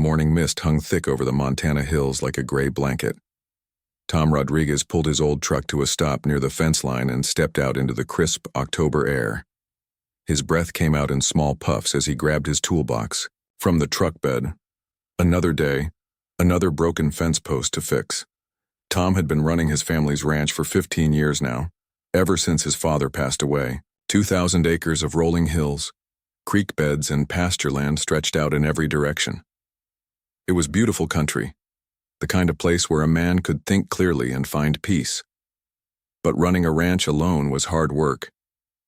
morning mist hung thick over the Montana hills like a gray blanket. Tom Rodriguez pulled his old truck to a stop near the fence line and stepped out into the crisp October air. His breath came out in small puffs as he grabbed his toolbox from the truck bed. Another day, another broken fence post to fix. Tom had been running his family's ranch for 15 years now, ever since his father passed away. 2,000 acres of rolling hills, creek beds, and pasture land stretched out in every direction. It was beautiful country, the kind of place where a man could think clearly and find peace. But running a ranch alone was hard work,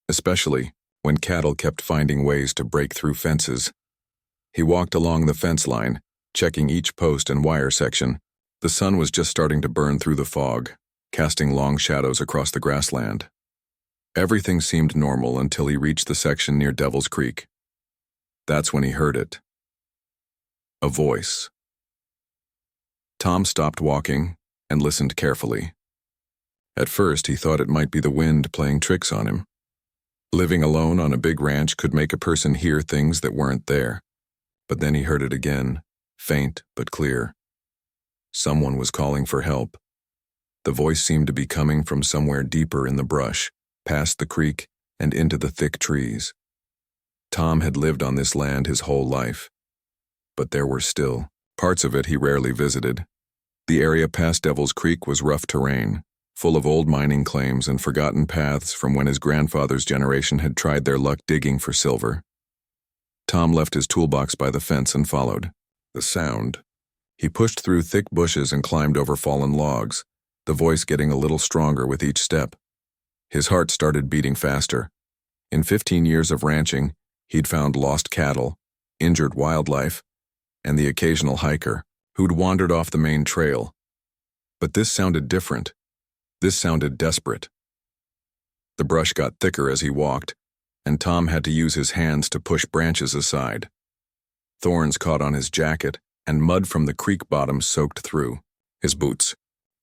especially when cattle kept finding ways to break through fences. He walked along the fence line, checking each post and wire section. The sun was just starting to burn through the fog, casting long shadows across the grassland. Everything seemed normal until he reached the section near Devil's Creek. That's when he heard it. A voice. Tom stopped walking and listened carefully. At first, he thought it might be the wind playing tricks on him. Living alone on a big ranch could make a person hear things that weren't there. But then he heard it again, faint but clear. Someone was calling for help. The voice seemed to be coming from somewhere deeper in the brush, past the creek and into the thick trees. Tom had lived on this land his whole life, but there were still parts of it he rarely visited. The area past Devil's Creek was rough terrain, full of old mining claims and forgotten paths from when his grandfather's generation had tried their luck digging for silver. Tom left his toolbox by the fence and followed the sound. He pushed through thick bushes and climbed over fallen logs, the voice getting a little stronger with each step. His heart started beating faster. In 15 years of ranching, he'd found lost cattle, injured wildlife, and the occasional hiker who'd wandered off the main trail. But this sounded different. This sounded desperate. The brush got thicker as he walked, and Tom had to use his hands to push branches aside. Thorns caught on his jacket, and mud from the creek bottom soaked through his boots.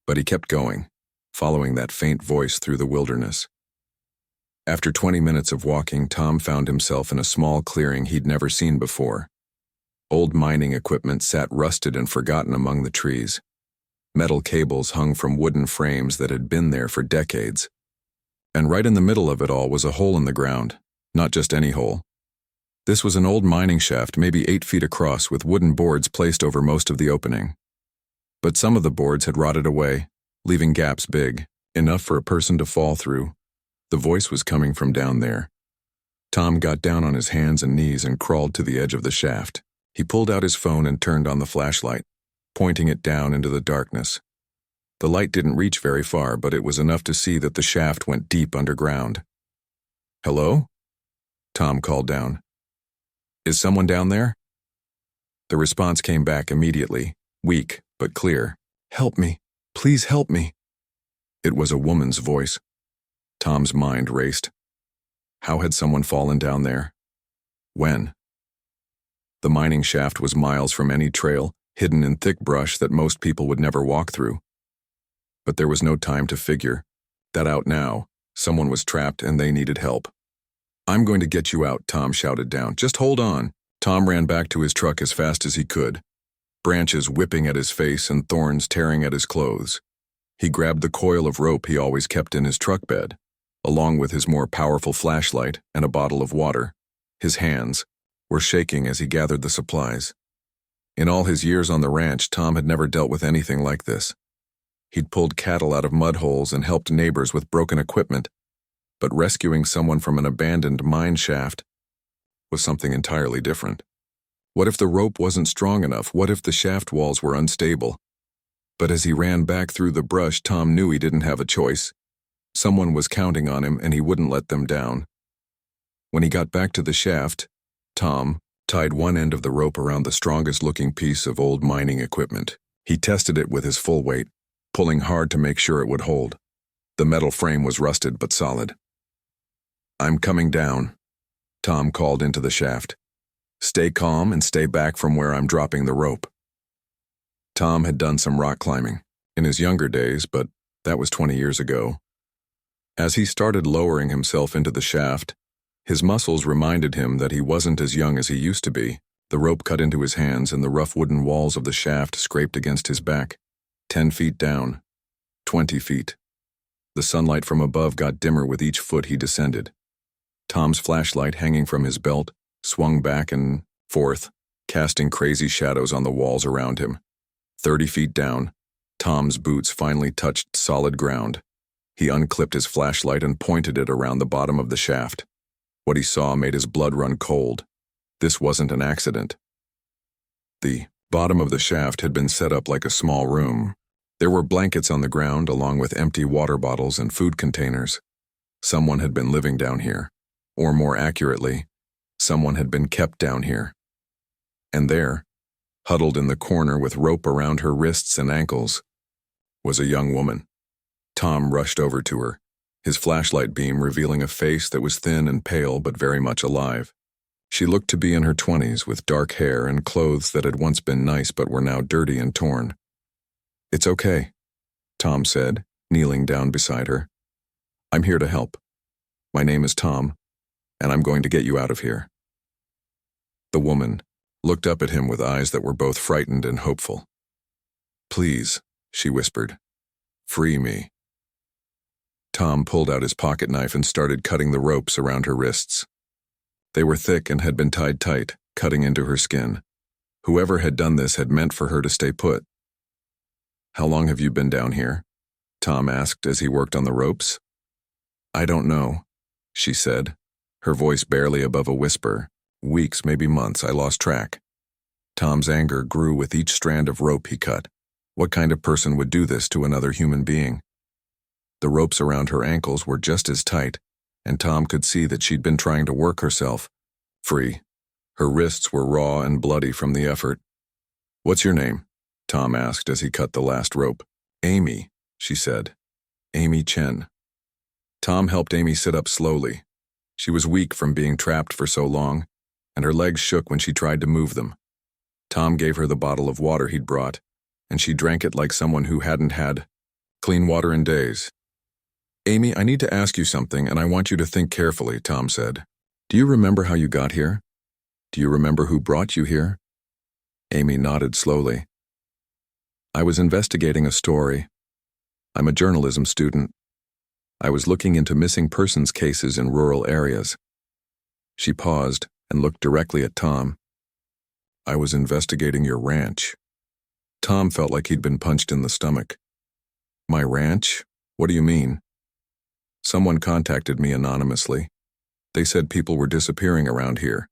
But he kept going, following that faint voice through the wilderness. After 20 minutes of walking, Tom found himself in a small clearing he'd never seen before. Old mining equipment sat rusted and forgotten among the trees. Metal cables hung from wooden frames that had been there for decades. And right in the middle of it all was a hole in the ground, not just any hole. This was an old mining shaft, maybe 8 feet across, with wooden boards placed over most of the opening. But some of the boards had rotted away, leaving gaps big, enough for a person to fall through. The voice was coming from down there. Tom got down on his hands and knees and crawled to the edge of the shaft. He pulled out his phone and turned on the flashlight, pointing it down into the darkness. The light didn't reach very far, but it was enough to see that the shaft went deep underground. "Hello?" Tom called down. "Is someone down there?" The response came back immediately, weak but clear. "Help me. Please help me." It was a woman's voice. Tom's mind raced. How had someone fallen down there? When? The mining shaft was miles from any trail, hidden in thick brush that most people would never walk through. But there was no time to figure that out now. Someone was trapped and they needed help. "I'm going to get you out," Tom shouted down. "Just hold on." Tom ran back to his truck as fast as he could, branches whipping at his face and thorns tearing at his clothes. He grabbed the coil of rope he always kept in his truck bed, along with his more powerful flashlight and a bottle of water. His hands were shaking as he gathered the supplies. In all his years on the ranch, Tom had never dealt with anything like this. He'd pulled cattle out of mud holes and helped neighbors with broken equipment, but rescuing someone from an abandoned mine shaft was something entirely different. What if the rope wasn't strong enough? What if the shaft walls were unstable? But as he ran back through the brush, Tom knew he didn't have a choice. Someone was counting on him, and he wouldn't let them down. When he got back to the shaft, Tom tied one end of the rope around the strongest-looking piece of old mining equipment. He tested it with his full weight, pulling hard to make sure it would hold. The metal frame was rusted but solid. "I'm coming down," Tom called into the shaft. "Stay calm and stay back from where I'm dropping the rope." Tom had done some rock climbing in his younger days, but that was 20 years ago. As he started lowering himself into the shaft, his muscles reminded him that he wasn't as young as he used to be. The rope cut into his hands and the rough wooden walls of the shaft scraped against his back. 10 feet down. 20 feet. The sunlight from above got dimmer with each foot he descended. Tom's flashlight, hanging from his belt, swung back and forth, casting crazy shadows on the walls around him. 30 feet down, Tom's boots finally touched solid ground. He unclipped his flashlight and pointed it around the bottom of the shaft. What he saw made his blood run cold. This wasn't an accident. The bottom of the shaft had been set up like a small room. There were blankets on the ground along with empty water bottles and food containers. Someone had been living down here. Or more accurately, someone had been kept down here. And there, huddled in the corner with rope around her wrists and ankles, was a young woman. Tom rushed over to her, his flashlight beam revealing a face that was thin and pale but very much alive. She looked to be in her 20s with dark hair and clothes that had once been nice but were now dirty and torn. "It's okay," Tom said, kneeling down beside her. "I'm here to help. My name is Tom, and I'm going to get you out of here." The woman looked up at him with eyes that were both frightened and hopeful. "Please," she whispered, "free me." Tom pulled out his pocket knife and started cutting the ropes around her wrists. They were thick and had been tied tight, cutting into her skin. Whoever had done this had meant for her to stay put. "How long have you been down here?" Tom asked as he worked on the ropes. "I don't know," she said, her voice barely above a whisper. "Weeks, maybe months, I lost track." Tom's anger grew with each strand of rope he cut. What kind of person would do this to another human being? The ropes around her ankles were just as tight, and Tom could see that she'd been trying to work herself free. Her wrists were raw and bloody from the effort. "What's your name?" Tom asked as he cut the last rope. "Amy," she said. "Amy Chen." Tom helped Amy sit up slowly. She was weak from being trapped for so long, and her legs shook when she tried to move them. Tom gave her the bottle of water he'd brought, and she drank it like someone who hadn't had clean water in days. "Amy, I need to ask you something, and I want you to think carefully," Tom said. "Do you remember how you got here? Do you remember who brought you here?" Amy nodded slowly. "I was investigating a story. I'm a journalism student. I was looking into missing persons cases in rural areas." She paused and looked directly at Tom. "I was investigating your ranch." Tom felt like he'd been punched in the stomach. "My ranch? What do you mean?" "Someone contacted me anonymously. They said people were disappearing around here,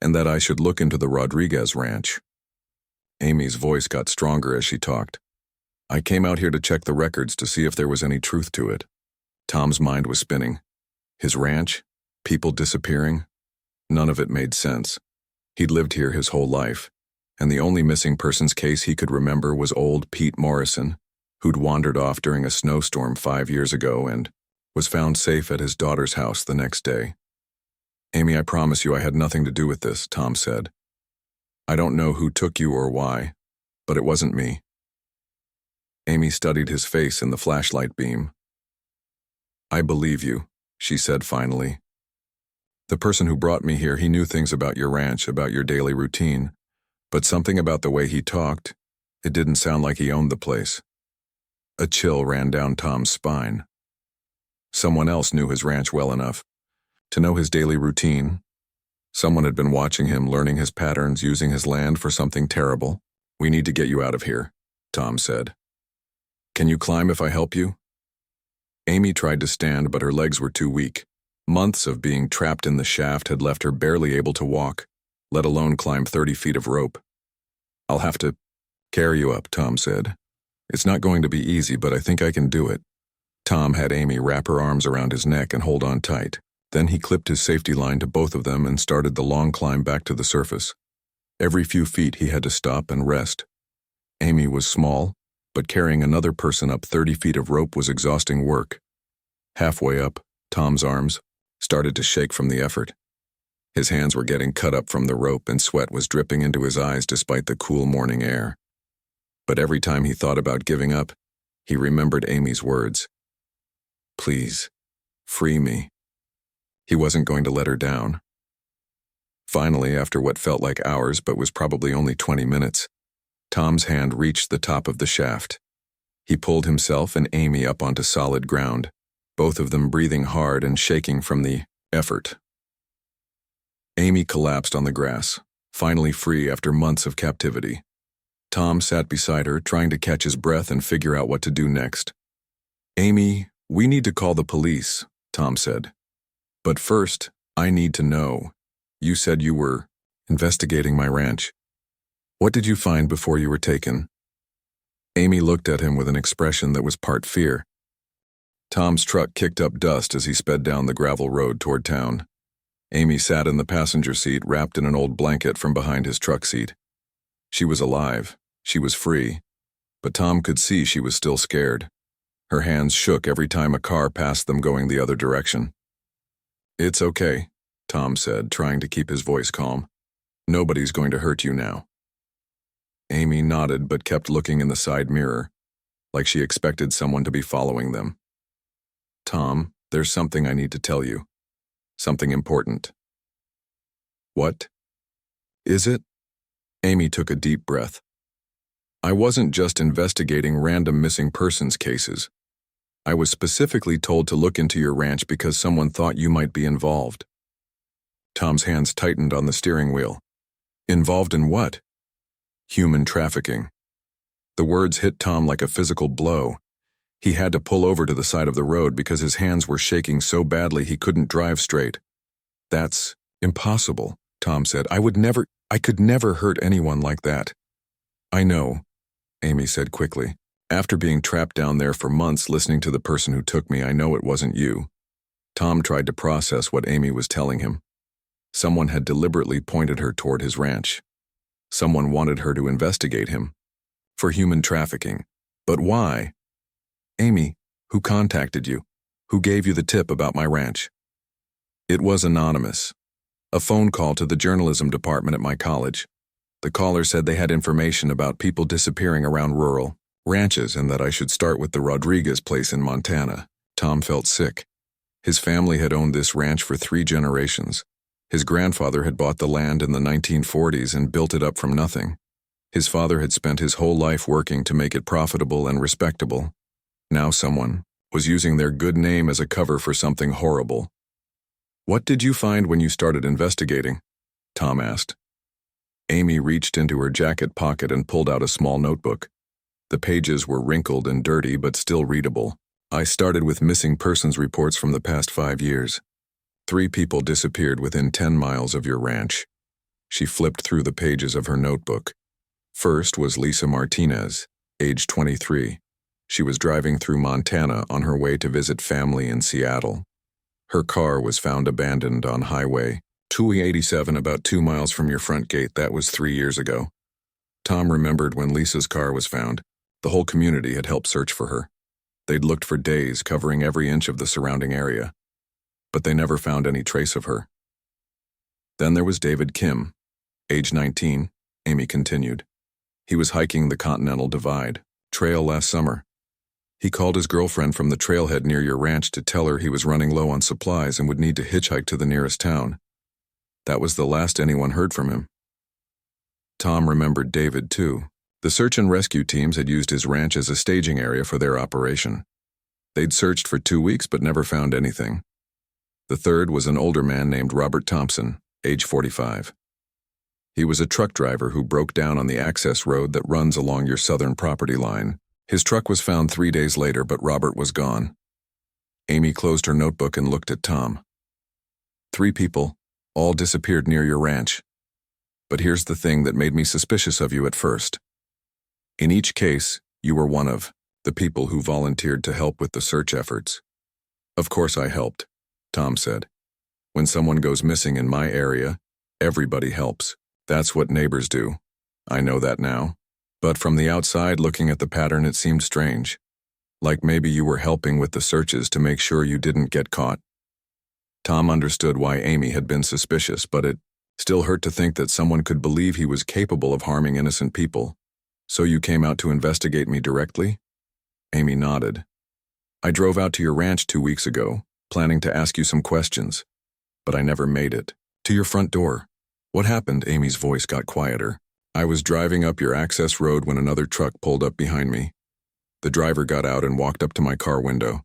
and that I should look into the Rodriguez ranch." Amy's voice got stronger as she talked. "I came out here to check the records to see if there was any truth to it." Tom's mind was spinning. His ranch? People disappearing? None of it made sense. He'd lived here his whole life, and the only missing persons case he could remember was old Pete Morrison, who'd wandered off during a snowstorm 5 years ago and was found safe at his daughter's house the next day. "Amy, I promise you I had nothing to do with this," Tom said. "I don't know who took you or why, but it wasn't me." Amy studied his face in the flashlight beam. "I believe you," she said finally. "The person who brought me here, he knew things about your ranch, about your daily routine, but something about the way he talked, it didn't sound like he owned the place." A chill ran down Tom's spine. Someone else knew his ranch well enough to know his daily routine. Someone had been watching him, learning his patterns, using his land for something terrible. "We need to get you out of here," Tom said. "Can you climb if I help you?" Amy tried to stand, but her legs were too weak. Months of being trapped in the shaft had left her barely able to walk, let alone climb 30 feet of rope. "I'll have to carry you up," Tom said. "It's not going to be easy, but I think I can do it." Tom had Amy wrap her arms around his neck and hold on tight. Then he clipped his safety line to both of them and started the long climb back to the surface. Every few feet he had to stop and rest. Amy was small, but carrying another person up 30 feet of rope was exhausting work. Halfway up, Tom's arms started to shake from the effort. His hands were getting cut up from the rope and sweat was dripping into his eyes despite the cool morning air. But every time he thought about giving up, he remembered Amy's words. "Please, free me." He wasn't going to let her down. Finally, after what felt like hours but was probably only 20 minutes, Tom's hand reached the top of the shaft. He pulled himself and Amy up onto solid ground, both of them breathing hard and shaking from the effort. Amy collapsed on the grass, finally free after months of captivity. Tom sat beside her, trying to catch his breath and figure out what to do next. "Amy, we need to call the police," Tom said. "But first, I need to know. You said you were investigating my ranch. What did you find before you were taken?" Amy looked at him with an expression that was part fear. Tom's truck kicked up dust as he sped down the gravel road toward town. Amy sat in the passenger seat, wrapped in an old blanket from behind his truck seat. She was alive. She was free. But Tom could see she was still scared. Her hands shook every time a car passed them going the other direction. "It's okay," Tom said, trying to keep his voice calm. "Nobody's going to hurt you now." Amy nodded but kept looking in the side mirror, like she expected someone to be following them. "Tom, there's something I need to tell you. Something important." "What is it?" Amy took a deep breath. "I wasn't just investigating random missing persons cases. I was specifically told to look into your ranch because someone thought you might be involved." Tom's hands tightened on the steering wheel. "Involved in what?" "Human trafficking." The words hit Tom like a physical blow. He had to pull over to the side of the road because his hands were shaking so badly he couldn't drive straight. "That's impossible," Tom said. I could never hurt anyone like that." "I know," Amy said quickly. "After being trapped down there for months listening to the person who took me, I know it wasn't you." Tom tried to process what Amy was telling him. Someone had deliberately pointed her toward his ranch. Someone wanted her to investigate him. For human trafficking. But why? "Amy, who contacted you? Who gave you the tip about my ranch?" "It was anonymous. A phone call to the journalism department at my college. The caller said they had information about people disappearing around rural ranches and that I should start with the Rodriguez place in Montana." Tom felt sick. His family had owned this ranch for 3 generations. His grandfather had bought the land in the 1940s and built it up from nothing. His father had spent his whole life working to make it profitable and respectable. Now someone was using their good name as a cover for something horrible. "What did you find when you started investigating?" Tom asked. Amy reached into her jacket pocket and pulled out a small notebook. The pages were wrinkled and dirty but still readable. "I started with missing persons reports from the past 5 years. 3 people disappeared within 10 miles of your ranch." She flipped through the pages of her notebook. First was Lisa Martinez, age 23. She was driving through Montana on her way to visit family in Seattle. Her car was found abandoned on Highway 287 about 2 miles from your front gate. That was 3 years ago. Tom remembered when Lisa's car was found. The whole community had helped search for her. They'd looked for days, covering every inch of the surrounding area. But they never found any trace of her. Then there was David Kim, age 19, Amy continued. He was hiking the Continental Divide Trail last summer. He called his girlfriend from the trailhead near your ranch to tell her he was running low on supplies and would need to hitchhike to the nearest town. That was the last anyone heard from him. Tom remembered David, too. The search and rescue teams had used his ranch as a staging area for their operation. They'd searched for 2 weeks but never found anything. The third was an older man named Robert Thompson, age 45. He was a truck driver who broke down on the access road that runs along your southern property line. His truck was found 3 days later, but Robert was gone. Amy closed her notebook and looked at Tom. 3 people, all disappeared near your ranch. But here's the thing that made me suspicious of you at first. In each case, you were one of the people who volunteered to help with the search efforts. Of course I helped, Tom said. When someone goes missing in my area, everybody helps. That's what neighbors do. I know that now. But from the outside looking at the pattern, it seemed strange. Like maybe you were helping with the searches to make sure you didn't get caught. Tom understood why Amy had been suspicious, but it still hurt to think that someone could believe he was capable of harming innocent people. So you came out to investigate me directly? Amy nodded. I drove out to your ranch 2 weeks ago, planning to ask you some questions, but I never made it to your front door. What happened? Amy's voice got quieter. I was driving up your access road when another truck pulled up behind me. The driver got out and walked up to my car window.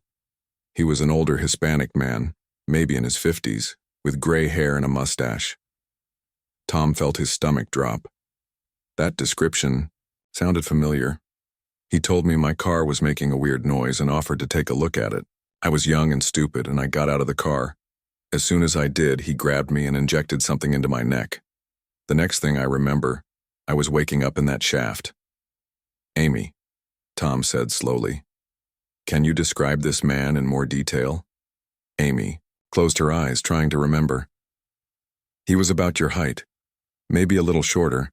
He was an older Hispanic man, maybe in his 50s, with gray hair and a mustache. Tom felt his stomach drop. That description sounded familiar. He told me my car was making a weird noise and offered to take a look at it. I was young and stupid, and I got out of the car. As soon as I did, he grabbed me and injected something into my neck. The next thing I remember, I was waking up in that shaft. Amy, Tom said slowly, can you describe this man in more detail? Amy closed her eyes, trying to remember. He was about your height, maybe a little shorter.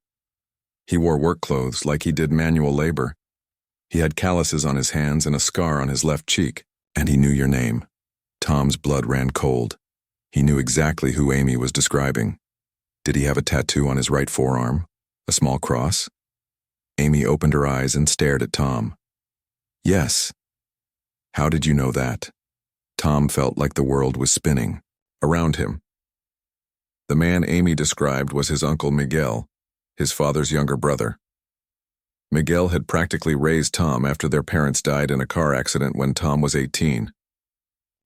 He wore work clothes like he did manual labor. He had calluses on his hands and a scar on his left cheek, and he knew your name. Tom's blood ran cold. He knew exactly who Amy was describing. Did he have a tattoo on his right forearm? A small cross? Amy opened her eyes and stared at Tom. Yes. How did you know that? Tom felt like the world was spinning around him. The man Amy described was his uncle Miguel, his father's younger brother. Miguel had practically raised Tom after their parents died in a car accident when Tom was 18.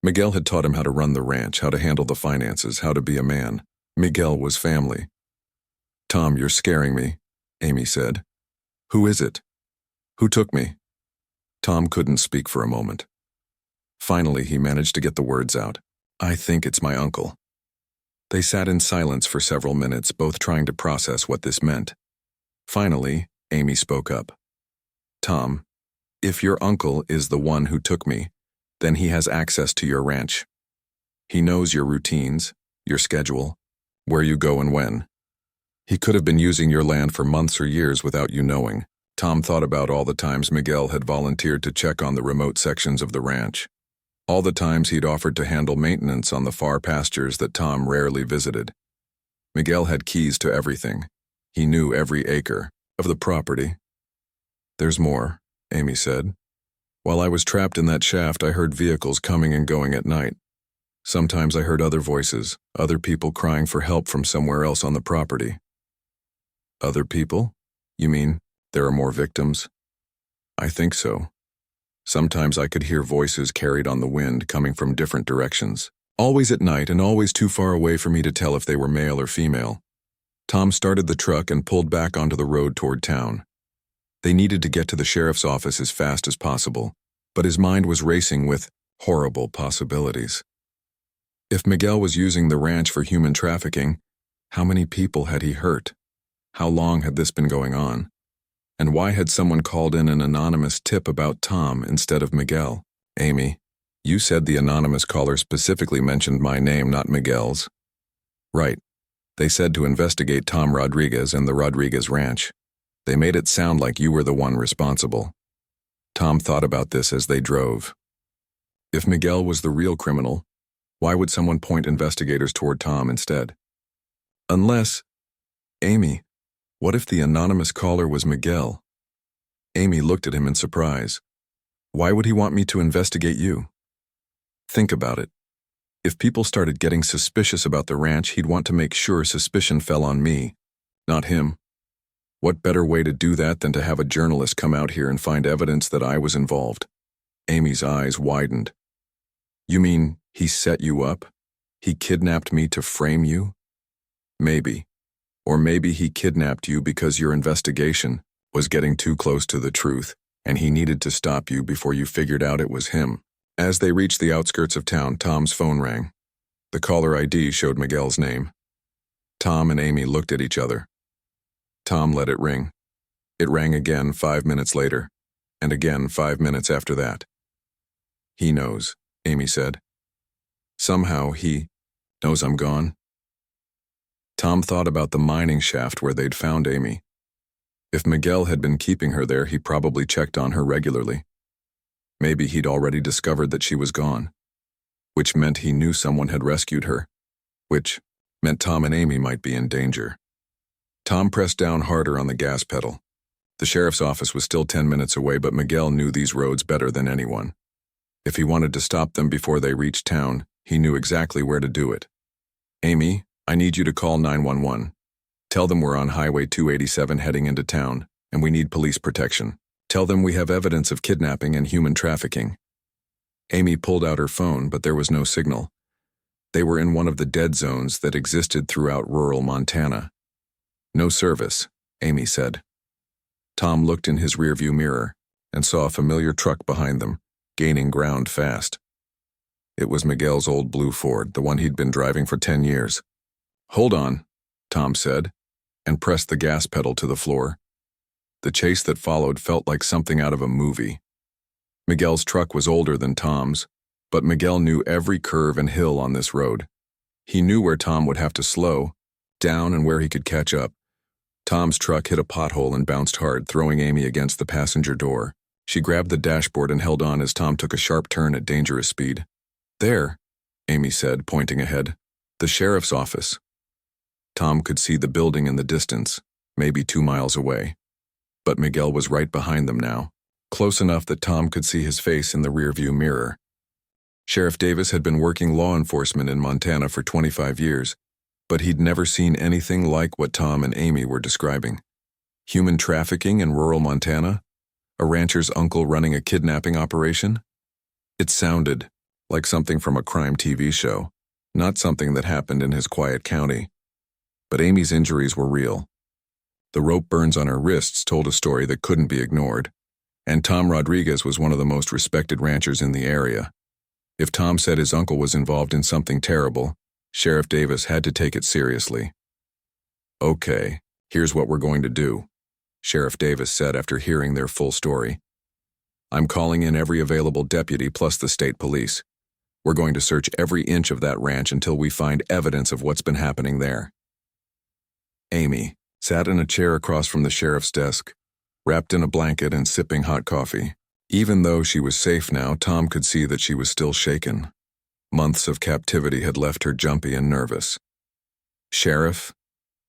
Miguel had taught him how to run the ranch, how to handle the finances, how to be a man. Miguel was family. Tom, you're scaring me, Amy said. Who is it? Who took me? Tom couldn't speak for a moment. Finally, he managed to get the words out. I think it's my uncle. They sat in silence for several minutes, both trying to process what this meant. Finally, Amy spoke up. Tom, if your uncle is the one who took me, then he has access to your ranch. He knows your routines, your schedule, where you go and when. He could have been using your land for months or years without you knowing. Tom thought about all the times Miguel had volunteered to check on the remote sections of the ranch. All the times he'd offered to handle maintenance on the far pastures that Tom rarely visited. Miguel had keys to everything. He knew every acre of the property. There's more, Amy said. While I was trapped in that shaft, I heard vehicles coming and going at night. Sometimes I heard other voices, other people crying for help from somewhere else on the property. Other people? You mean there are more victims? I think so. Sometimes I could hear voices carried on the wind coming from different directions, always at night and always too far away for me to tell if they were male or female. Tom started the truck and pulled back onto the road toward town. They needed to get to the sheriff's office as fast as possible, but his mind was racing with horrible possibilities. If Miguel was using the ranch for human trafficking, how many people had he hurt? How long had this been going on? And why had someone called in an anonymous tip about Tom instead of Miguel? Amy, you said the anonymous caller specifically mentioned my name, not Miguel's. Right. They said to investigate Tom Rodriguez and the Rodriguez Ranch. They made it sound like you were the one responsible. Tom thought about this as they drove. If Miguel was the real criminal, why would someone point investigators toward Tom instead? Unless, Amy, what if the anonymous caller was Miguel? Amy looked at him in surprise. Why would he want me to investigate you? Think about it. If people started getting suspicious about the ranch, he'd want to make sure suspicion fell on me, not him. What better way to do that than to have a journalist come out here and find evidence that I was involved? Amy's eyes widened. You mean he set you up? He kidnapped me to frame you? Maybe. Or maybe he kidnapped you because your investigation was getting too close to the truth, and he needed to stop you before you figured out it was him. As they reached the outskirts of town, Tom's phone rang. The caller ID showed Miguel's name. Tom and Amy looked at each other. Tom let it ring. It rang again 5 minutes later, and again 5 minutes after that. He knows, Amy said. Somehow he knows I'm gone. Tom thought about the mining shaft where they'd found Amy. If Miguel had been keeping her there, he probably checked on her regularly. Maybe he'd already discovered that she was gone, which meant he knew someone had rescued her, which meant Tom and Amy might be in danger. Tom pressed down harder on the gas pedal. The sheriff's office was still 10 minutes away, but Miguel knew these roads better than anyone. If he wanted to stop them before they reached town, he knew exactly where to do it. Amy, I need you to call 911. Tell them we're on Highway 287 heading into town, and we need police protection. Tell them we have evidence of kidnapping and human trafficking." Amy pulled out her phone, but there was no signal. They were in one of the dead zones that existed throughout rural Montana. "No service," Amy said. Tom looked in his rearview mirror and saw a familiar truck behind them, gaining ground fast. It was Miguel's old blue Ford, the one he'd been driving for 10 years. "Hold on," Tom said, and pressed the gas pedal to the floor. The chase that followed felt like something out of a movie. Miguel's truck was older than Tom's, but Miguel knew every curve and hill on this road. He knew where Tom would have to slow down and where he could catch up. Tom's truck hit a pothole and bounced hard, throwing Amy against the passenger door. She grabbed the dashboard and held on as Tom took a sharp turn at dangerous speed. "There," Amy said, pointing ahead. "The sheriff's office." Tom could see the building in the distance, maybe 2 miles away. But Miguel was right behind them now, close enough that Tom could see his face in the rearview mirror. Sheriff Davis had been working law enforcement in Montana for 25 years, but he'd never seen anything like what Tom and Amy were describing. Human trafficking in rural Montana? A rancher's uncle running a kidnapping operation? It sounded like something from a crime TV show, not something that happened in his quiet county. But Amy's injuries were real. The rope burns on her wrists told a story that couldn't be ignored, and Tom Rodriguez was one of the most respected ranchers in the area. If Tom said his uncle was involved in something terrible, Sheriff Davis had to take it seriously. "Okay, here's what we're going to do," Sheriff Davis said after hearing their full story. "I'm calling in every available deputy plus the state police. We're going to search every inch of that ranch until we find evidence of what's been happening there." Amy sat in a chair across from the sheriff's desk, wrapped in a blanket and sipping hot coffee. Even though she was safe now, Tom could see that she was still shaken. Months of captivity had left her jumpy and nervous. "Sheriff,"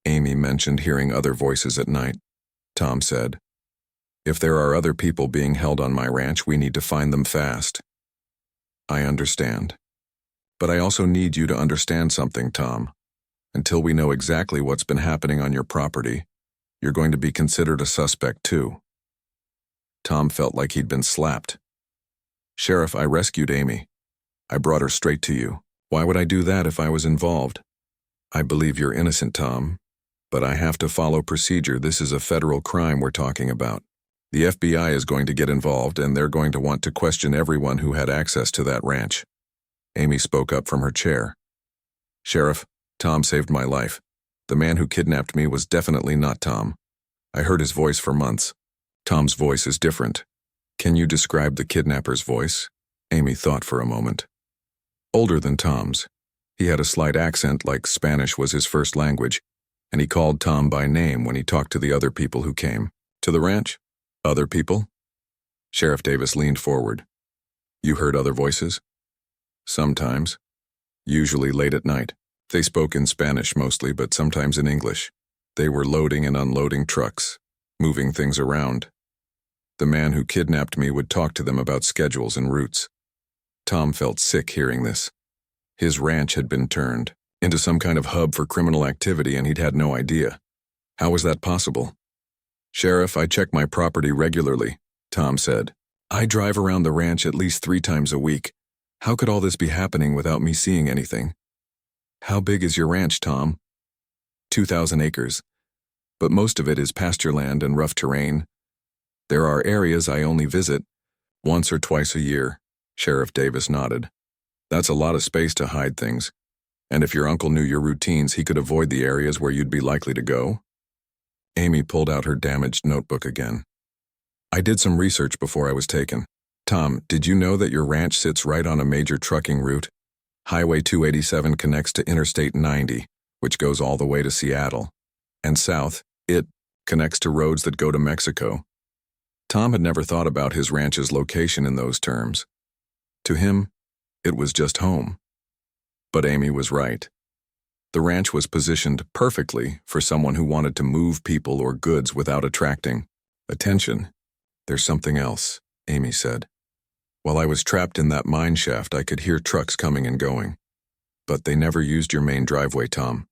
Amy mentioned hearing other voices at night. Tom said, "If there are other people being held on my ranch, we need to find them fast." "I understand. But I also need you to understand something, Tom. Until we know exactly what's been happening on your property, you're going to be considered a suspect too." Tom felt like he'd been slapped. "Sheriff, I rescued Amy. I brought her straight to you. Why would I do that if I was involved?" "I believe you're innocent, Tom, but I have to follow procedure. This is a federal crime we're talking about. The FBI is going to get involved, and they're going to want to question everyone who had access to that ranch." Amy spoke up from her chair. "Sheriff, Tom saved my life. The man who kidnapped me was definitely not Tom. I heard his voice for months. Tom's voice is different. Can you describe the kidnapper's voice?" Amy thought for a moment. "Older than Tom's. He had a slight accent like Spanish was his first language, and he called Tom by name when he talked to the other people who came. To the ranch? Other people?" Sheriff Davis leaned forward. "You heard other voices?" "Sometimes. Usually late at night. They spoke in Spanish mostly, but sometimes in English. They were loading and unloading trucks, moving things around. The man who kidnapped me would talk to them about schedules and routes." Tom felt sick hearing this. His ranch had been turned into some kind of hub for criminal activity, and he'd had no idea. How was that possible? "Sheriff, I check my property regularly," Tom said. "I drive around the ranch at least 3 times a week. How could all this be happening without me seeing anything?" "How big is your ranch, Tom?" 2,000 acres, but most of it is pasture land and rough terrain. There are areas I only visit once or twice a year." Sheriff Davis nodded. "That's a lot of space to hide things. And if your uncle knew your routines, he could avoid the areas where you'd be likely to go?" Amy pulled out her damaged notebook again. "I did some research before I was taken. Tom, did you know that your ranch sits right on a major trucking route? Highway 287 connects to Interstate 90, which goes all the way to Seattle. And south, it connects to roads that go to Mexico." Tom had never thought about his ranch's location in those terms. To him, it was just home. But Amy was right. The ranch was positioned perfectly for someone who wanted to move people or goods without attracting attention. "There's something else," Amy said. "While I was trapped in that mine shaft, I could hear trucks coming and going. But they never used your main driveway, Tom.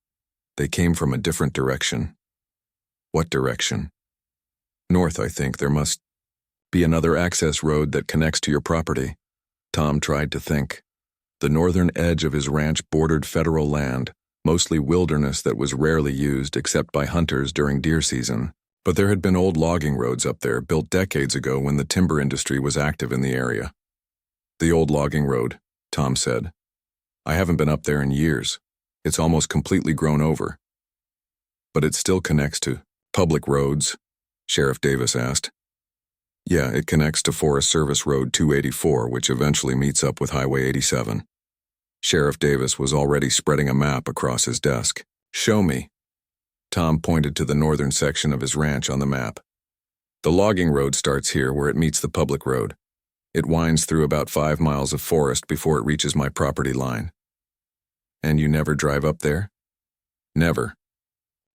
They came from a different direction." What direction? North, I think. There must be another access road that connects to your property. Tom tried to think. The northern edge of his ranch bordered federal land, mostly wilderness that was rarely used except by hunters during deer season. But there had been old logging roads up there built decades ago when the timber industry was active in the area. The old logging road, Tom said. I haven't been up there in years. It's almost completely grown over. But it still connects to public roads, Sheriff Davis asked. Yeah, it connects to Forest Service Road 284, which eventually meets up with Highway 87. Sheriff Davis was already spreading a map across his desk. Show me. Tom pointed to the northern section of his ranch on the map. The logging road starts here where it meets the public road. It winds through about 5 miles of forest before it reaches my property line. And you never drive up there? Never.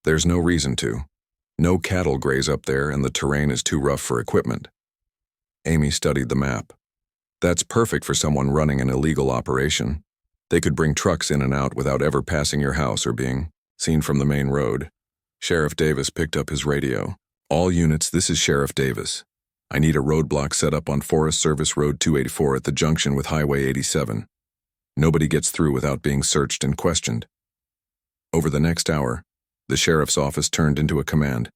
There's no reason to. No cattle graze up there and the terrain is too rough for equipment. Amy studied the map. That's perfect for someone running an illegal operation. They could bring trucks in and out without ever passing your house or being seen from the main road. Sheriff Davis picked up his radio. All units, this is Sheriff Davis. I need a roadblock set up on Forest Service Road 284 at the junction with Highway 87. Nobody gets through without being searched and questioned. Over the next hour, the sheriff's office turned into a command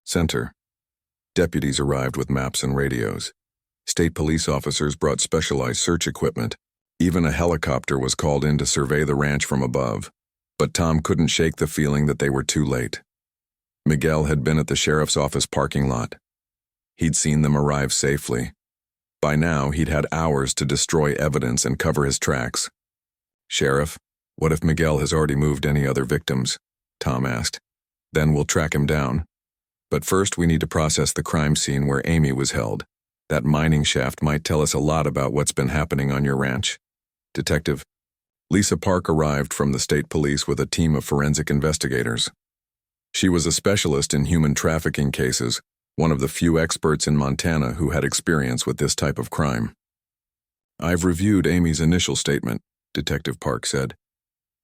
center. Deputies arrived with maps and radios. State police officers brought specialized search equipment. Even a helicopter was called in to survey the ranch from above. But Tom couldn't shake the feeling that they were too late. Miguel had been at the sheriff's office parking lot. He'd seen them arrive safely. By now, he'd had hours to destroy evidence and cover his tracks. Sheriff, what if Miguel has already moved any other victims? Tom asked. Then we'll track him down. But first we need to process the crime scene where Amy was held. That mining shaft might tell us a lot about what's been happening on your ranch. Detective Lisa Park arrived from the state police with a team of forensic investigators. She was a specialist in human trafficking cases, one of the few experts in Montana who had experience with this type of crime. I've reviewed Amy's initial statement, Detective Park said.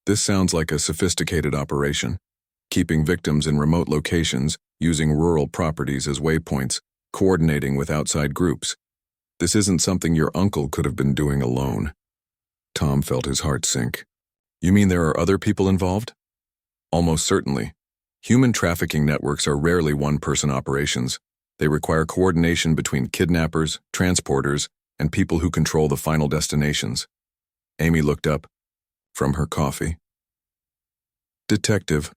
This sounds like a sophisticated operation, keeping victims in remote locations, using rural properties as waypoints, coordinating with outside groups. This isn't something your uncle could have been doing alone. Tom felt his heart sink. You mean there are other people involved? Almost certainly. Human trafficking networks are rarely one-person operations. They require coordination between kidnappers, transporters, and people who control the final destinations. Amy looked up from her coffee. Detective,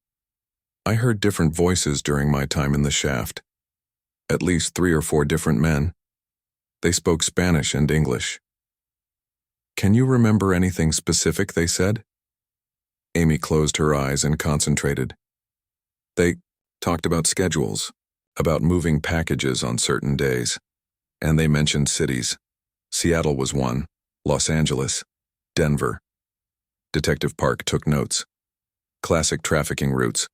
I heard different voices during my time in the shaft. At least 3 or 4 different men. They spoke Spanish and English. Can you remember anything specific they said? Amy closed her eyes and concentrated. They talked about schedules, about moving packages on certain days, and they mentioned cities. Seattle was one, Los Angeles, Denver. Detective Park took notes. Classic trafficking routes.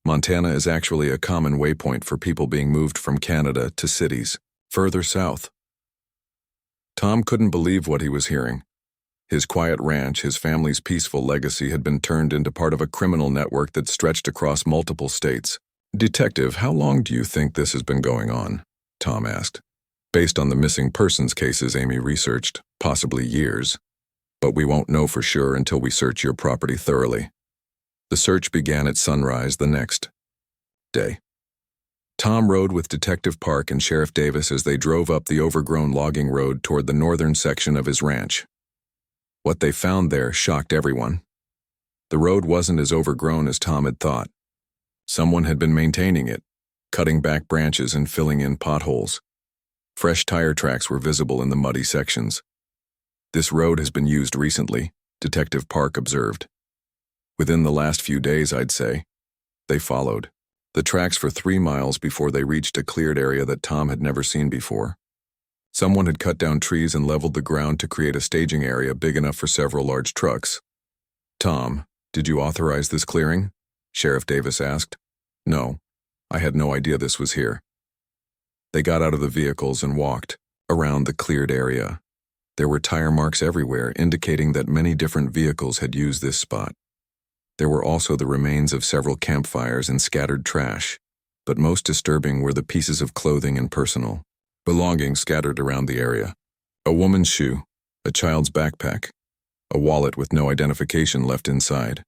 Montana is actually a common waypoint for people being moved from Canada to cities, further south. Tom couldn't believe what he was hearing. His quiet ranch, his family's peaceful legacy had been turned into part of a criminal network that stretched across multiple states. Detective, how long do you think this has been going on? Tom asked. Based on the missing persons cases Amy researched, possibly years. But we won't know for sure until we search your property thoroughly. The search began at sunrise the next day. Tom rode with Detective Park and Sheriff Davis as they drove up the overgrown logging road toward the northern section of his ranch. What they found there shocked everyone. The road wasn't as overgrown as Tom had thought. Someone had been maintaining it, cutting back branches and filling in potholes. Fresh tire tracks were visible in the muddy sections. This road has been used recently, Detective Park observed. Within the last few days, I'd say. They followed the tracks for 3 miles before they reached a cleared area that Tom had never seen before. Someone had cut down trees and leveled the ground to create a staging area big enough for several large trucks. Tom, did you authorize this clearing? Sheriff Davis asked. No, I had no idea this was here. They got out of the vehicles and walked around the cleared area. There were tire marks everywhere, indicating that many different vehicles had used this spot. There were also the remains of several campfires and scattered trash. but most disturbing were the pieces of clothing and personal belongings scattered around the area. A woman's shoe, a child's backpack, a wallet with no identification left inside.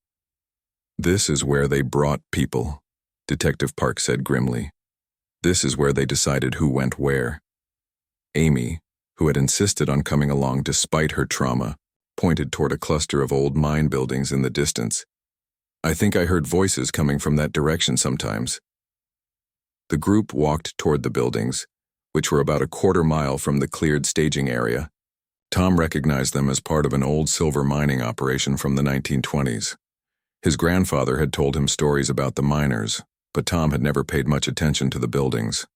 "This is where they brought people," Detective Park said grimly. "This is where they decided who went where." Amy, who had insisted on coming along despite her trauma, pointed toward a cluster of old mine buildings in the distance. "I think I heard voices coming from that direction sometimes." The group walked toward the buildings, which were about a quarter-mile from the cleared staging area. Tom recognized them as part of an old silver mining operation from the 1920s. His grandfather had told him stories about the miners, but Tom had never paid much attention to the buildings.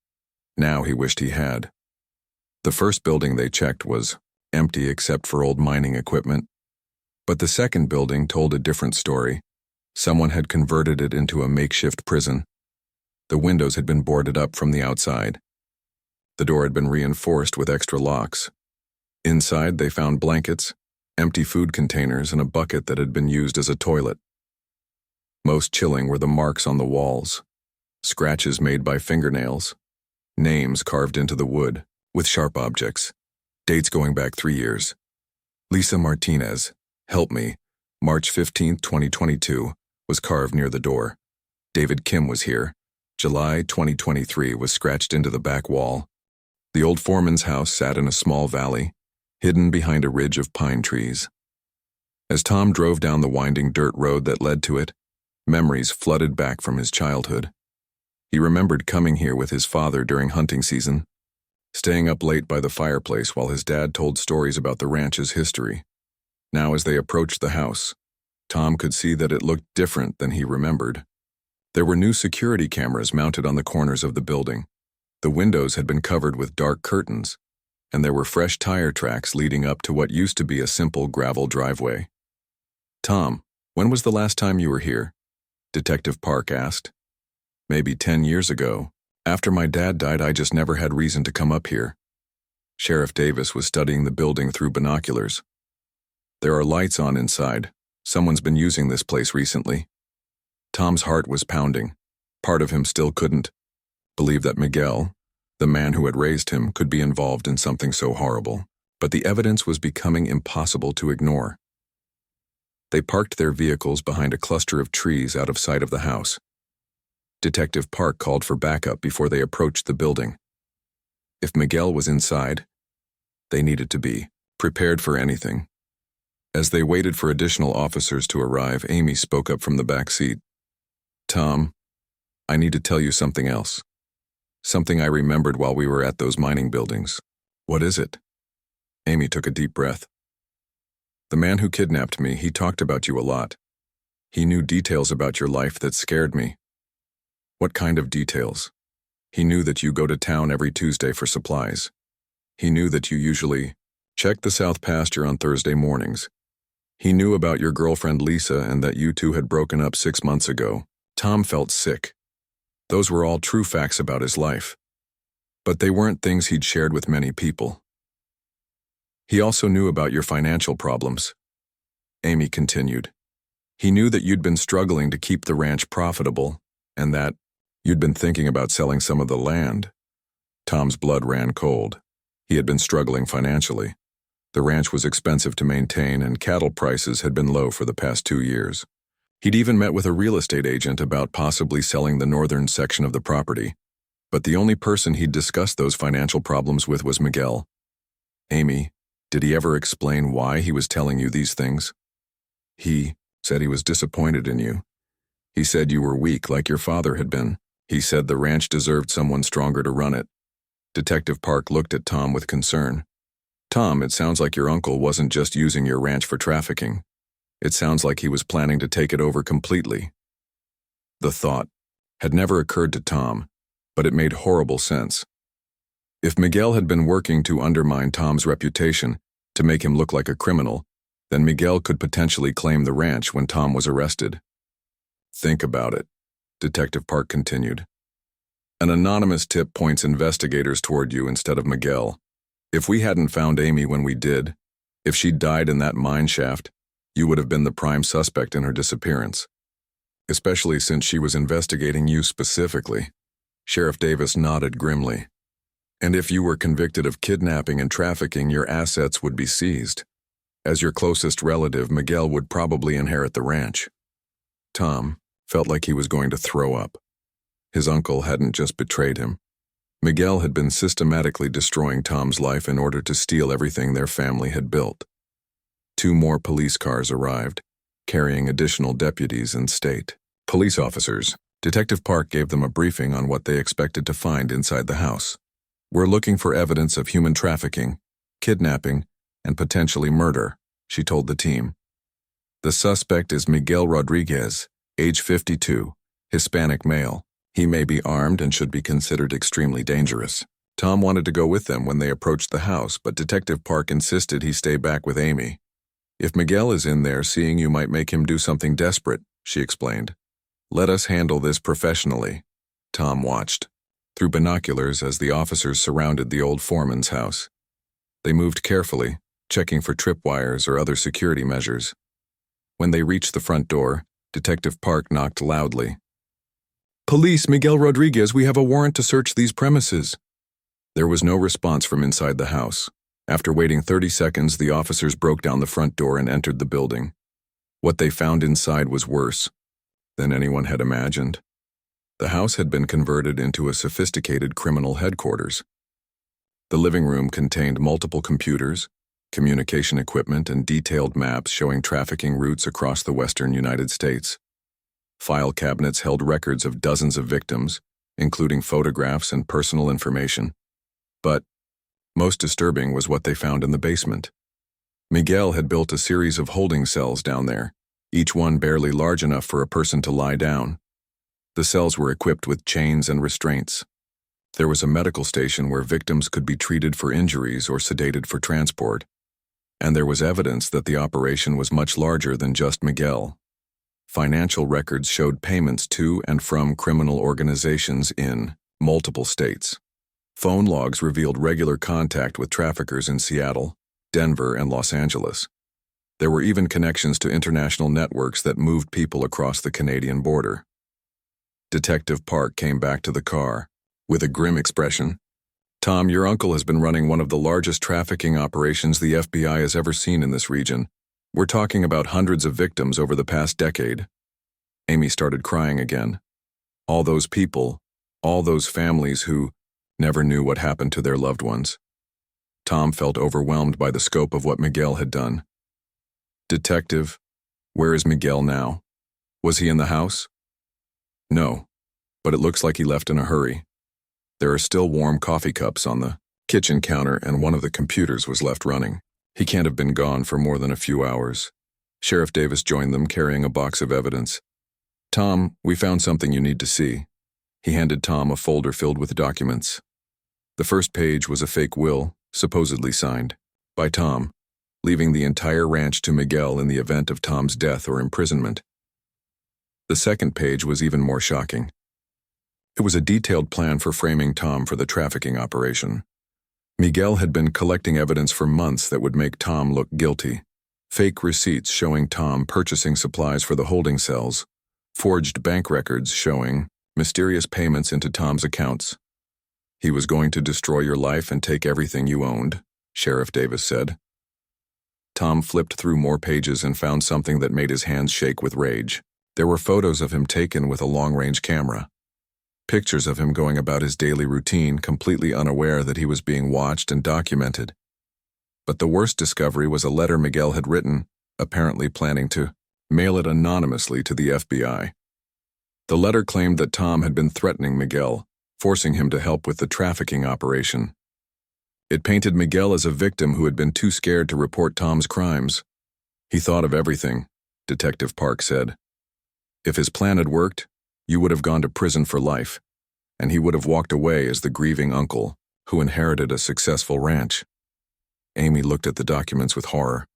Now he wished he had. The first building they checked was empty except for old mining equipment. But the second building told a different story. Someone had converted it into a makeshift prison. The windows had been boarded up from the outside. The door had been reinforced with extra locks. Inside, they found blankets, empty food containers, and a bucket that had been used as a toilet. Most chilling were the marks on the walls, scratches made by fingernails, names carved into the wood with sharp objects, dates going back 3 years. Lisa Martinez, help me, March 15, 2022, was carved near the door. David Kim was here. July 2023 was scratched into the back wall. The old foreman's house sat in a small valley, hidden behind a ridge of pine trees. As Tom drove down the winding dirt road that led to it, memories flooded back from his childhood. He remembered coming here with his father during hunting season, staying up late by the fireplace while his dad told stories about the ranch's history. Now as they approached the house, Tom could see that it looked different than he remembered. There were new security cameras mounted on the corners of the building. The windows had been covered with dark curtains, and there were fresh tire tracks leading up to what used to be a simple gravel driveway. "Tom, when was the last time you were here?" Detective Park asked. "Maybe 10 years ago. After my dad died, I just never had reason to come up here." Sheriff Davis was studying the building through binoculars. "There are lights on inside. Someone's been using this place recently." Tom's heart was pounding. Part of him still couldn't believe that Miguel, the man who had raised him, could be involved in something so horrible. But the evidence was becoming impossible to ignore. They parked their vehicles behind a cluster of trees out of sight of the house. Detective Park called for backup before they approached the building. If Miguel was inside, they needed to be prepared for anything. As they waited for additional officers to arrive, Amy spoke up from the back seat. "Tom, I need to tell you something else. Something I remembered while we were at those mining buildings." "What is it?" Amy took a deep breath. "The man who kidnapped me, he talked about you a lot. He knew details about your life that scared me." "What kind of details?" "He knew that you go to town every Tuesday for supplies. He knew that you usually check the south pasture on Thursday mornings. He knew about your girlfriend Lisa and that you two had broken up 6 months ago." Tom felt sick. Those were all true facts about his life. But they weren't things he'd shared with many people. "He also knew about your financial problems," Amy continued. "He knew that you'd been struggling to keep the ranch profitable, and that you'd been thinking about selling some of the land." Tom's blood ran cold. He had been struggling financially. The ranch was expensive to maintain, and cattle prices had been low for the past 2 years. He'd even met with a real estate agent about possibly selling the northern section of the property. But the only person he'd discussed those financial problems with was Miguel. "Amy, did he ever explain why he was telling you these things?" "He said he was disappointed in you. He said you were weak like your father had been. He said the ranch deserved someone stronger to run it." Detective Park looked at Tom with concern. "Tom, it sounds like your uncle wasn't just using your ranch for trafficking. It sounds like he was planning to take it over completely." The thought had never occurred to Tom, but it made horrible sense. If Miguel had been working to undermine Tom's reputation, to make him look like a criminal, then Miguel could potentially claim the ranch when Tom was arrested. "Think about it," Detective Park continued. "An anonymous tip points investigators toward you instead of Miguel. If we hadn't found Amy when we did, if she'd died in that mine shaft, you would have been the prime suspect in her disappearance. Especially since she was investigating you specifically." Sheriff Davis nodded grimly. And if you were convicted of kidnapping and trafficking, your assets would be seized. As your closest relative, Miguel would probably inherit the ranch. Tom felt like he was going to throw up. His uncle hadn't just betrayed him. Miguel had been systematically destroying Tom's life in order to steal everything their family had built. 2 more police cars arrived, carrying additional deputies and state police officers. Detective Park gave them a briefing on what they expected to find inside the house. We're looking for evidence of human trafficking, kidnapping, and potentially murder, she told the team. The suspect is Miguel Rodriguez, age 52, Hispanic male. He may be armed and should be considered extremely dangerous. Tom wanted to go with them when they approached the house, but Detective Park insisted he stay back with Amy. If Miguel is in there, seeing you might make him do something desperate, she explained. Let us handle this professionally. Tom watched through binoculars as the officers surrounded the old foreman's house. They moved carefully, checking for tripwires or other security measures. When they reached the front door, Detective Park knocked loudly. Police, Miguel Rodriguez, we have a warrant to search these premises. There was no response from inside the house. After waiting 30 seconds, the officers broke down the front door and entered the building. What they found inside was worse than anyone had imagined. The house had been converted into a sophisticated criminal headquarters. The living room contained multiple computers, communication equipment, and detailed maps showing trafficking routes across the western United States. File cabinets held records of dozens of victims, including photographs and personal information. But most disturbing was what they found in the basement. Miguel had built a series of holding cells down there, each one barely large enough for a person to lie down. The cells were equipped with chains and restraints. There was a medical station where victims could be treated for injuries or sedated for transport. And there was evidence that the operation was much larger than just Miguel. Financial records showed payments to and from criminal organizations in multiple states. Phone logs revealed regular contact with traffickers in Seattle, Denver, and Los Angeles. There were even connections to international networks that moved people across the Canadian border. Detective Park came back to the car with a grim expression. Tom, your uncle has been running one of the largest trafficking operations the FBI has ever seen in this region. We're talking about hundreds of victims over the past decade. Amy started crying again. All those people, all those families who never knew what happened to their loved ones. Tom felt overwhelmed by the scope of what Miguel had done. Detective, where is Miguel now? Was he in the house? No, but it looks like he left in a hurry. There are still warm coffee cups on the kitchen counter, and one of the computers was left running. He can't have been gone for more than a few hours. Sheriff Davis joined them, carrying a box of evidence. Tom, we found something you need to see. He handed Tom a folder filled with documents. The first page was a fake will, supposedly signed by Tom, leaving the entire ranch to Miguel in the event of Tom's death or imprisonment. The second page was even more shocking. It was a detailed plan for framing Tom for the trafficking operation. Miguel had been collecting evidence for months that would make Tom look guilty. Fake receipts showing Tom purchasing supplies for the holding cells, forged bank records showing mysterious payments into Tom's accounts. He was going to destroy your life and take everything you owned, Sheriff Davis said. Tom flipped through more pages and found something that made his hands shake with rage. There were photos of him taken with a long-range camera. Pictures of him going about his daily routine, completely unaware that he was being watched and documented. But the worst discovery was a letter Miguel had written, apparently planning to mail it anonymously to the FBI. The letter claimed that Tom had been threatening Miguel, forcing him to help with the trafficking operation. It painted Miguel as a victim who had been too scared to report Tom's crimes. He thought of everything, Detective Park said. If his plan had worked, you would have gone to prison for life, and he would have walked away as the grieving uncle who inherited a successful ranch. Amy looked at the documents with horror.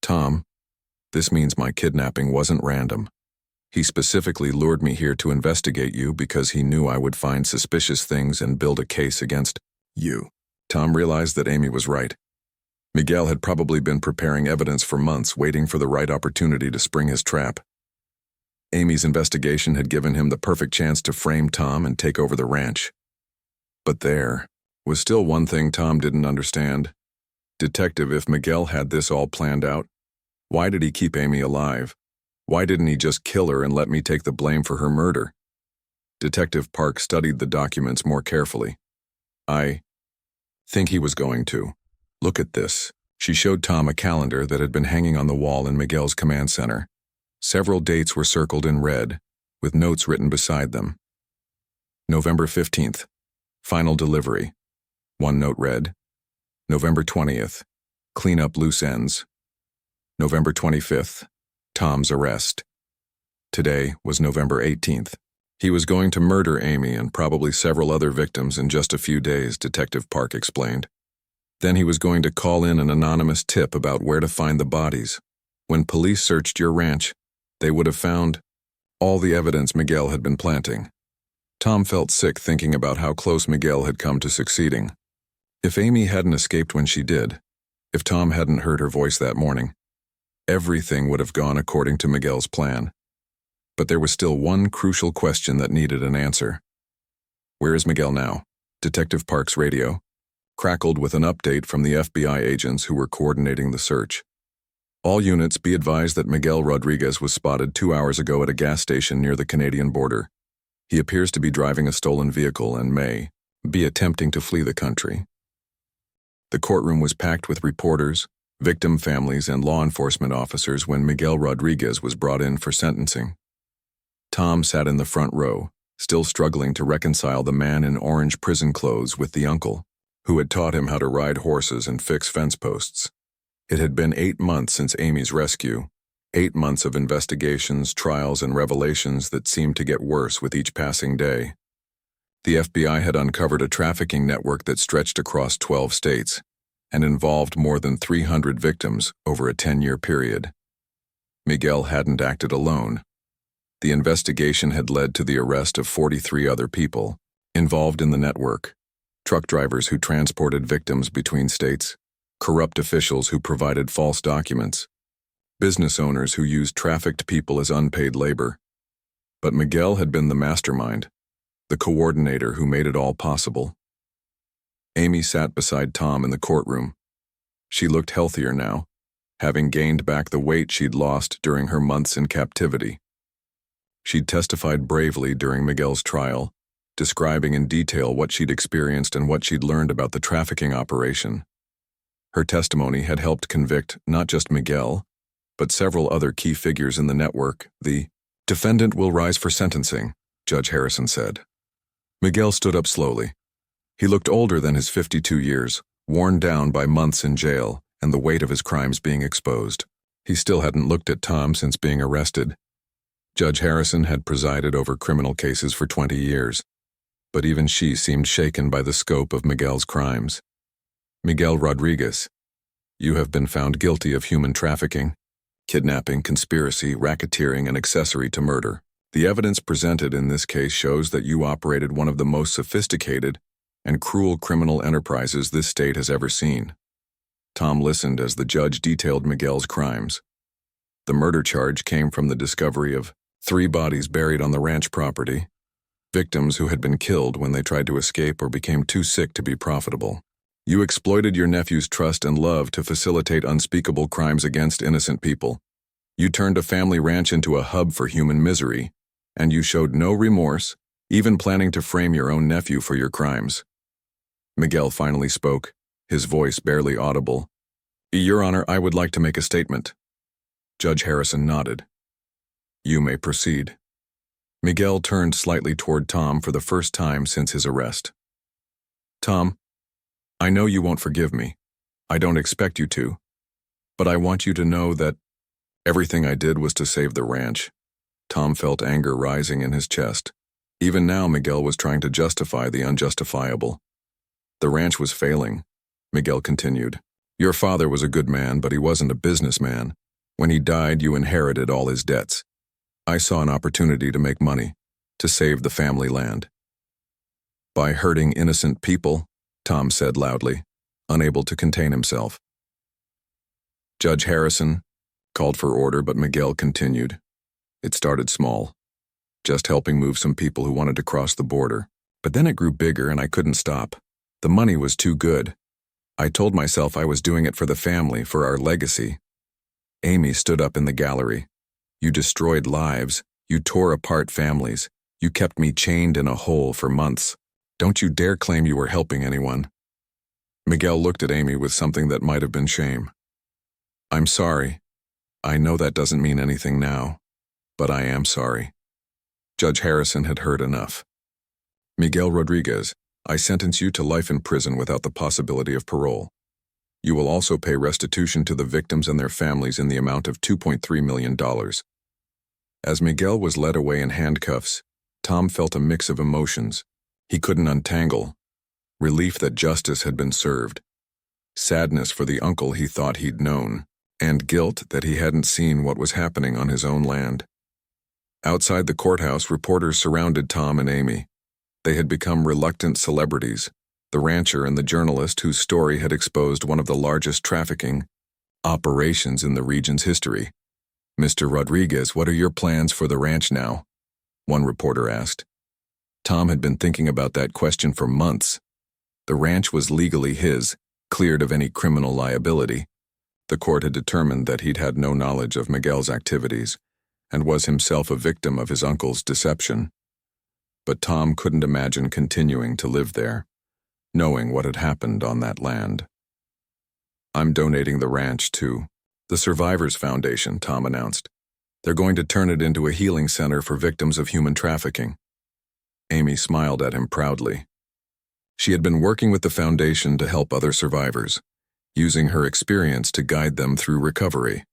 Tom, this means my kidnapping wasn't random. He specifically lured me here to investigate you because he knew I would find suspicious things and build a case against you. Tom realized that Amy was right. Miguel had probably been preparing evidence for months, waiting for the right opportunity to spring his trap. Amy's investigation had given him the perfect chance to frame Tom and take over the ranch. But there was still one thing Tom didn't understand. Detective, if Miguel had this all planned out, why did he keep Amy alive? Why didn't he just kill her and let me take the blame for her murder? Detective Park studied the documents more carefully. I think he was going to. Look at this. She showed Tom a calendar that had been hanging on the wall in Miguel's command center. Several dates were circled in red, with notes written beside them. November 15th, final delivery. One note read, November 20th, clean up loose ends. November 25th, Tom's arrest. Today was November 18th. He was going to murder Amy and probably several other victims in just a few days, Detective Park explained. Then he was going to call in an anonymous tip about where to find the bodies. When police searched your ranch, they would have found all the evidence Miguel had been planting. Tom felt sick thinking about how close Miguel had come to succeeding. If Amy hadn't escaped when she did, if Tom hadn't heard her voice that morning, everything would have gone according to Miguel's plan. But there was still one crucial question that needed an answer. Where is Miguel now? Detective Park's radio crackled with an update from the FBI agents who were coordinating the search. All units be advised that Miguel Rodriguez was spotted 2 hours ago at a gas station near the Canadian border. He appears to be driving a stolen vehicle and may be attempting to flee the country. The courtroom was packed with reporters, victim families, and law enforcement officers when Miguel Rodriguez was brought in for sentencing. Tom sat in the front row, still struggling to reconcile the man in orange prison clothes with the uncle, who had taught him how to ride horses and fix fence posts. It had been 8 months since Amy's rescue, 8 months of investigations, trials, and revelations that seemed to get worse with each passing day. The FBI had uncovered a trafficking network that stretched across 12 states and involved more than 300 victims over a 10-year period. Miguel hadn't acted alone. The investigation had led to the arrest of 43 other people involved in the network: truck drivers who transported victims between states, corrupt officials who provided false documents, business owners who used trafficked people as unpaid labor. But Miguel had been the mastermind, the coordinator who made it all possible. Amy sat beside Tom in the courtroom. She looked healthier now, having gained back the weight she'd lost during her months in captivity. She'd testified bravely during Miguel's trial, describing in detail what she'd experienced and what she'd learned about the trafficking operation. Her testimony had helped convict not just Miguel, but several other key figures in the network. The defendant will rise for sentencing, Judge Harrison said. Miguel stood up slowly. He looked older than his 52 years, worn down by months in jail and the weight of his crimes being exposed. He still hadn't looked at Tom since being arrested. Judge Harrison had presided over criminal cases for 20 years. But even she seemed shaken by the scope of Miguel's crimes. Miguel Rodriguez, you have been found guilty of human trafficking, kidnapping, conspiracy, racketeering, and accessory to murder. The evidence presented in this case shows that you operated one of the most sophisticated and cruel criminal enterprises this state has ever seen. Tom listened as the judge detailed Miguel's crimes. The murder charge came from the discovery of 3 bodies buried on the ranch property, victims who had been killed when they tried to escape or became too sick to be profitable. You exploited your nephew's trust and love to facilitate unspeakable crimes against innocent people. You turned a family ranch into a hub for human misery, and you showed no remorse, even planning to frame your own nephew for your crimes. Miguel finally spoke, his voice barely audible. Your Honor, I would like to make a statement. Judge Harrison nodded. You may proceed. Miguel turned slightly toward Tom for the first time since his arrest. Tom, I know you won't forgive me. I don't expect you to. But I want you to know that everything I did was to save the ranch. Tom felt anger rising in his chest. Even now, Miguel was trying to justify the unjustifiable. The ranch was failing, Miguel continued. Your father was a good man, but he wasn't a businessman. When he died, you inherited all his debts. I saw an opportunity to make money, to save the family land. By hurting innocent people, Tom said loudly, unable to contain himself. Judge Harrison called for order, but Miguel continued. It started small, just helping move some people who wanted to cross the border. But then it grew bigger and I couldn't stop. The money was too good. I told myself I was doing it for the family, for our legacy. Amy stood up in the gallery. You destroyed lives. You tore apart families. You kept me chained in a hole for months. Don't you dare claim you were helping anyone. Miguel looked at Amy with something that might have been shame. I'm sorry. I know that doesn't mean anything now, but I am sorry. Judge Harrison had heard enough. Miguel Rodriguez, I sentence you to life in prison without the possibility of parole. You will also pay restitution to the victims and their families in the amount of $2.3 million. As Miguel was led away in handcuffs, Tom felt a mix of emotions. He couldn't untangle. Relief that justice had been served. Sadness for the uncle he thought he'd known. And guilt that he hadn't seen what was happening on his own land. Outside the courthouse, reporters surrounded Tom and Amy. They had become reluctant celebrities, the rancher and the journalist whose story had exposed one of the largest trafficking operations in the region's history. Mr. Rodriguez, what are your plans for the ranch now? One reporter asked. Tom had been thinking about that question for months. The ranch was legally his, cleared of any criminal liability. The court had determined that he'd had no knowledge of Miguel's activities and was himself a victim of his uncle's deception. But Tom couldn't imagine continuing to live there, knowing what had happened on that land. I'm donating the ranch to the Survivors Foundation, Tom announced. They're going to turn it into a healing center for victims of human trafficking. Amy smiled at him proudly. She had been working with the foundation to help other survivors, using her experience to guide them through recovery.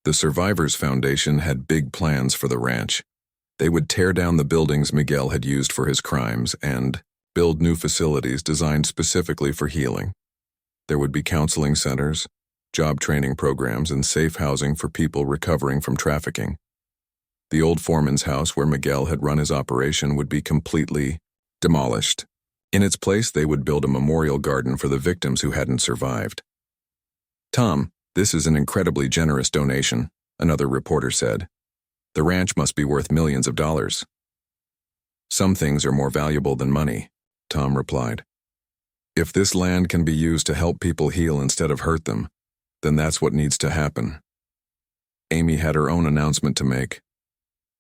The Survivors Foundation had big plans for the ranch. They would tear down the buildings Miguel had used for his crimes and build new facilities designed specifically for healing. There would be counseling centers, job training programs, and safe housing for people recovering from trafficking. The old foreman's house where Miguel had run his operation would be completely demolished. In its place, they would build a memorial garden for the victims who hadn't survived. Tom, this is an incredibly generous donation, another reporter said. The ranch must be worth millions of dollars. Some things are more valuable than money, Tom replied. If this land can be used to help people heal instead of hurt them, then that's what needs to happen. Amy had her own announcement to make.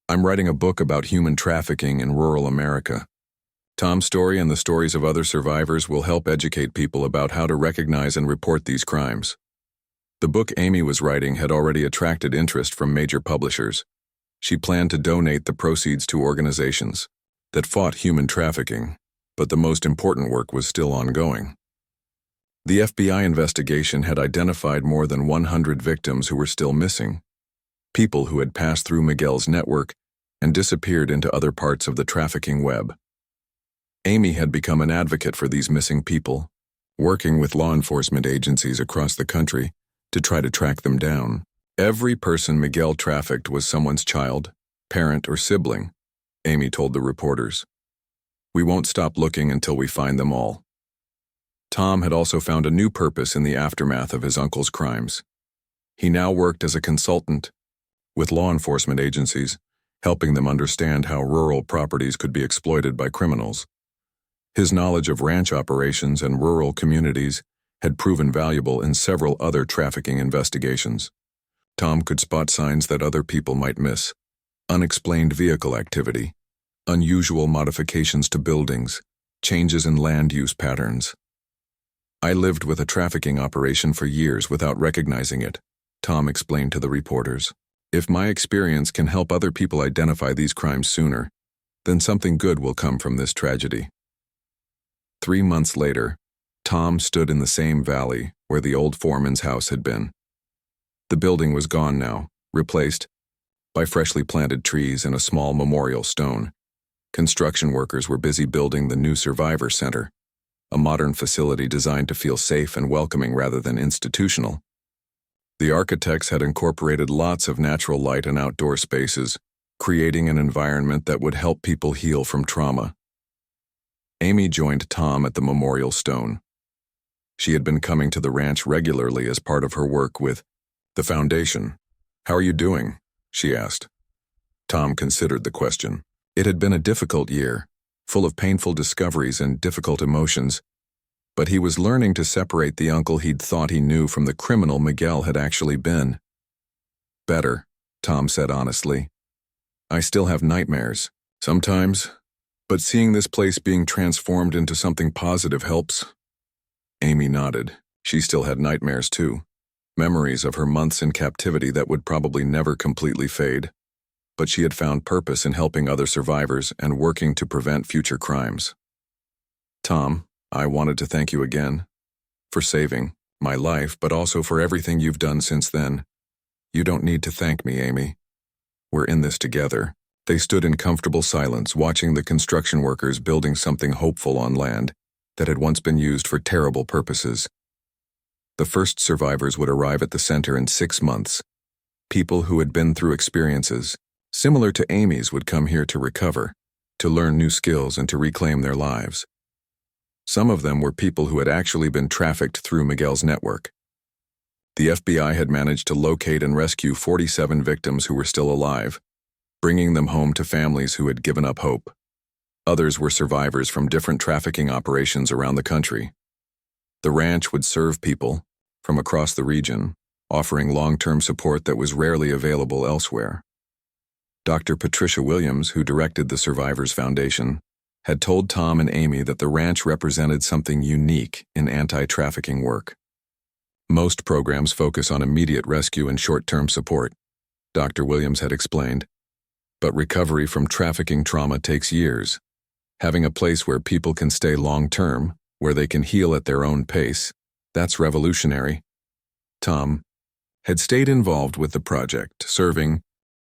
I'm writing a book about human trafficking in rural America. Tom's story and the stories of other survivors will help educate people about how to recognize and report these crimes. The book Amy was writing had already attracted interest from major publishers. She planned to donate the proceeds to organizations that fought human trafficking, but the most important work was still ongoing. The FBI investigation had identified more than 100 victims who were still missing, people who had passed through Miguel's network and disappeared into other parts of the trafficking web. Amy had become an advocate for these missing people, working with law enforcement agencies across the country to try to track them down. Every person Miguel trafficked was someone's child, parent, or sibling, Amy told the reporters. We won't stop looking until we find them all. Tom had also found a new purpose in the aftermath of his uncle's crimes. He now worked as a consultant with law enforcement agencies, helping them understand how rural properties could be exploited by criminals. His knowledge of ranch operations and rural communities had proven valuable in several other trafficking investigations. Tom could spot signs that other people might miss: unexplained vehicle activity, unusual modifications to buildings, changes in land use patterns. I lived with a trafficking operation for years without recognizing it, Tom explained to the reporters. If my experience can help other people identify these crimes sooner, then something good will come from this tragedy. 3 months later, Tom stood in the same valley where the old foreman's house had been. The building was gone now, replaced by freshly planted trees and a small memorial stone. Construction workers were busy building the new Survivor Center, a modern facility designed to feel safe and welcoming rather than institutional. The architects had incorporated lots of natural light and outdoor spaces, creating an environment that would help people heal from trauma. Amy joined Tom at the memorial stone. She had been coming to the ranch regularly as part of her work with the foundation. How are you doing? She asked. Tom considered the question. It had been a difficult year, full of painful discoveries and difficult emotions, but he was learning to separate the uncle he'd thought he knew from the criminal Miguel had actually been. Better, Tom said honestly. I still have nightmares, sometimes, but seeing this place being transformed into something positive helps. Amy nodded. She still had nightmares too. Memories of her months in captivity that would probably never completely fade. But she had found purpose in helping other survivors and working to prevent future crimes. Tom, I wanted to thank you again for saving my life, but also for everything you've done since then. You don't need to thank me, Amy. We're in this together. They stood in comfortable silence, watching the construction workers building something hopeful on land that had once been used for terrible purposes. The first survivors would arrive at the center in 6 months. People who had been through experiences similar to Amy's would come here to recover, to learn new skills and to reclaim their lives. Some of them were people who had actually been trafficked through Miguel's network. The FBI had managed to locate and rescue 47 victims who were still alive, bringing them home to families who had given up hope. Others were survivors from different trafficking operations around the country. The ranch would serve people from across the region, offering long-term support that was rarely available elsewhere. Dr. Patricia Williams, who directed the Survivors Foundation, had told Tom and Amy that the ranch represented something unique in anti-trafficking work. Most programs focus on immediate rescue and short-term support, Dr. Williams had explained. But recovery from trafficking trauma takes years. Having a place where people can stay long-term, where they can heal at their own pace, that's revolutionary. Tom had stayed involved with the project, serving